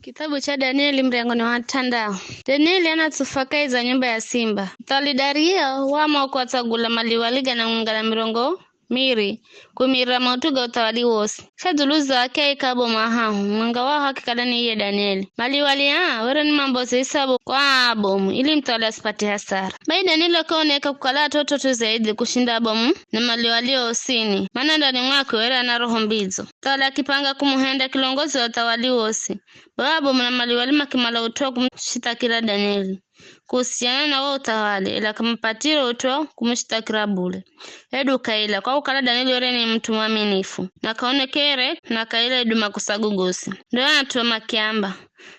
Kitabu cha Danieli mrengo ni wa tandao. Danieli anatsufakaiza nyumba ya simba. Mtawali Dario wama kuwatagula maliwaliga na ngungala mirongo miri kumira mautuga utawali wosi. Shaduluza wake ikabo mahahu mwanga wao hakikadani iye Danieli. Maliwali were ni mambozi isabu kwa abomu ili mtawali asipate hasara. Bai Danieli wakaoneka kukala toto zaidi kushinda abomu na maliwali osini. Maana ndani mwake were ana roho mbizo. Mtawali akipanga kumuhenda kilongozi wa utawali wosi. Babu na maliwali makimala utoa kumshitakira Danieli kuhusiana na wao utawali ila kampatira utoa kumshitakira bule. Edu kaila kwa ukala Danieli yore ni mtu mwaminifu na kaonekere na kaila edu makusagugusi ndio anatoa makiamba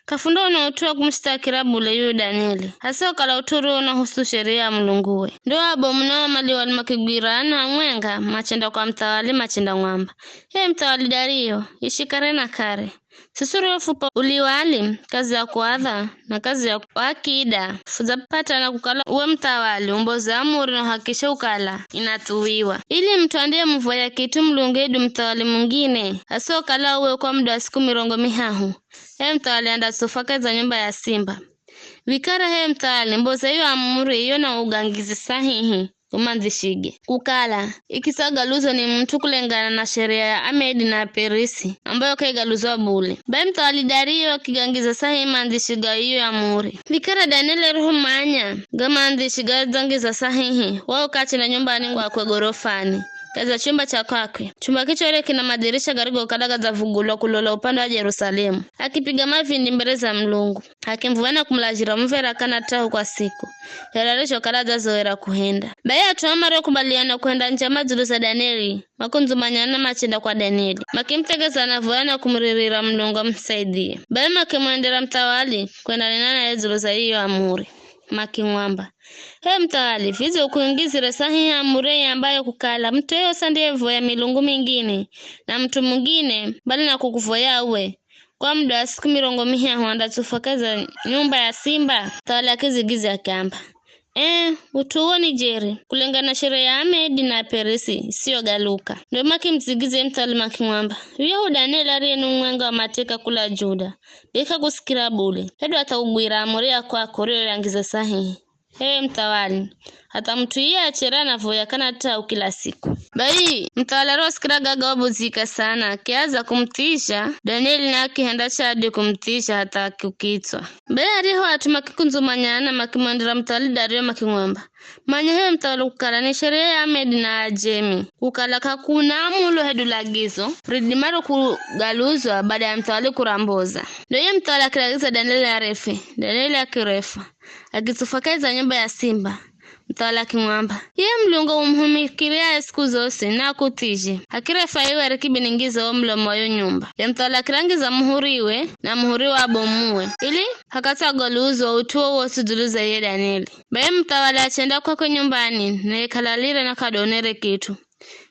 kafundo na utoa kumshitakira bule yu Danieli hasa ukala uturu na husu sheria ya mlunguwe ndio abo mnao maliwali makigwirana mwenga machenda kwa mtawali machenda ngwamba. Mtawali Dario ishikare na kare Sisuru fupa uliwali kazi ya kuadha na kazi ya wakida fuzapata na kukala uwe mtawali umboza amuri na hakisha ukala inatuwiwa ili mtu andie mvoya kitu mlungedu mtawali mwingine haso kala uwe kwa muda wa siku mirongo mihahu. Mtawali anda sufaka za nyumba ya simba vikara mtawali mboza hiyo amuri hiyo na ugangizi sahihi umanzishige kukala ikisagaluzo ni mtu kulengana na sheria ya Amedi na Perisi ambayo kaigaluzwa bule. Bai mtawali Dario kigangiza sahi manzishiga hiyo ya muri vikara Danieli roho manya gama anzishiga zangiza sahihi wao kachi na nyumbani kwa gorofani kaza chumba cha kwake. Chumba kicho ile kina madirisha garigo kadaga za vugulo kulola upande wa Yerusalemu. Akipiga mavindi mbele za mlungu. Akimvuana kumlajira mvera kana tahu kwa siku. Yalarisho kadaga zoera kuhenda. Baya tuamare kubaliana kuenda nje mazulu za Danieli. Makunzu manyana machenda kwa Danieli. Makimtegeza na vuana kumririra mlungu msaidie. Baya makimwendera mtawali kwenda nena yazulu za hiyo amuri. Makimwamba. Mtawali fizi ukuingizire sahihi amure ambayo kukala mtu yeo sandevo ya milungu mingine na mtu mwingine bali na kukuvoya uwe kwa muda wa siku mirongo mihahu anda tufakaza nyumba ya simba. Mtawali akizigiza akamba utuoni jeri kulingana sheria ya Amedi na Perisi sio galuka. Ndio makimzigize mtawali makimwamba yuhu Danieli arienu mwenga wa mateka kula Juda beka kusikira bule edu ataugwira amure ya kwa koreo yangiza sahihi. Mtawali hata mtu yeye achera na voya kana tau kila siku. Bai mtawala roskira gaga wabuzika sana kiaza kumtisha Danieli na akihenda chadi kumtisha hata kukitwa. Bai ariho atuma kikunzumanyana makimwandira mtawali Dario makimwamba manya mtawali kukala ni sheria ya Amedi na Ajemi kukala kakuna amulo hedu lagizo ridimaro kugaluzwa baada ya mtawali kuramboza. Ndio mtawali akilagiza Danieli arefe. Danieli akirefa akitufakaiza nyumba ya simba. Mtawali akimwamba mlungu umhumikiria siku zose na kutije akirefa iwe rekibiningiza omlo moyo nyumba ya mtawali akirangiza muhuriwe na muhuriwa abomuwe ili hakatagoluzo utuo wosuduluza ye Danieli. Bae mtawali achenda kwa nyumbani na kalalire na kadonere kitu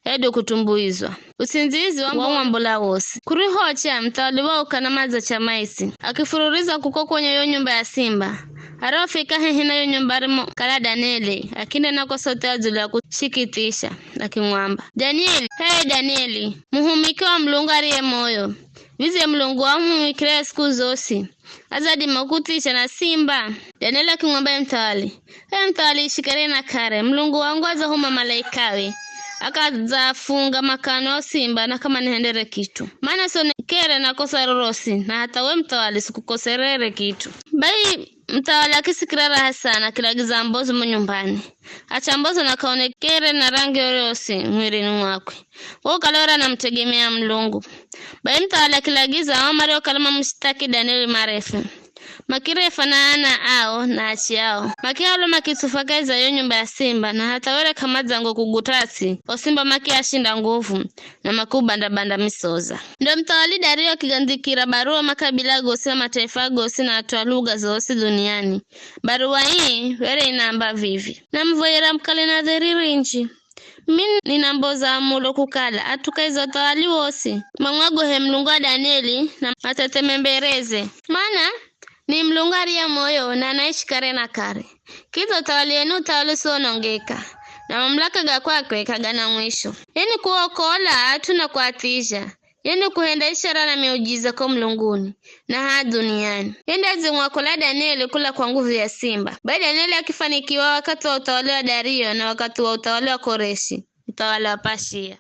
edo kutumbuizwa usinzizi wa mwambula wosi kurihocha mtawali wao kana maza cha maisi akifururiza kuko kwenye yo nyumba ya simba. Arafika hina yo nyumbarimo kala Danieli akinde nako sote azulu ya kushikitisha akimwamba Danieli Danieli muhumiki wa mlungu ariye moyo vize mlungu wa muhumikire siku zosi azadi makutisha na simba. Danieli akimwamba mtawali mtawali shikare na kare mlungu wangu aza huma malaikawe akazafunga makano simba na kama nihendere kitu maana kere na kosa rorosi na hata we mtawali sikukoserere kitu. Bai mtawali akisikira raha sana kilagiza mbozo mnyumbani acha mbozo na kaonekere na rangi rorosi mwilini mwake wao kalora na mtegemea mlungu. Bai mtawali akilagiza amari kalama mshtaki Danieli marefu makirefa na ao na achi yao makialo makitufakaiza yo nyumba ya simba na hata wele kama zango kugutasi o simba ashinda nguvu na makubanda banda misoza. Ndio mtawali Dario kigandikira barua makabila gosi na mataifa gosi na atoa lugha zosi duniani. Barua hii wele inaamba vivi na mvoyera mkale na dheriri nchi mimi ninamboza amulo kukala atukaiza utawali wosi mangwago mlungu wa Danieli na matetemembereze maana ni mlungari ya moyo na naishi kare na kare. Kizo tawali yenu tawali sonongeka. Na mamlaka ga kwakwe kagana mwisho. Kuokola hatuna kuatisha. yani kuhenda ishara na miujiza kwa mlunguni na haa duniani. Yenda zimwakola Danieli kula kwa nguvu ya simba. Baada Danieli akifanikiwa wakati wa utawala wa Dario na wakati wa utawala wa Koreshi, utawala wa Persia.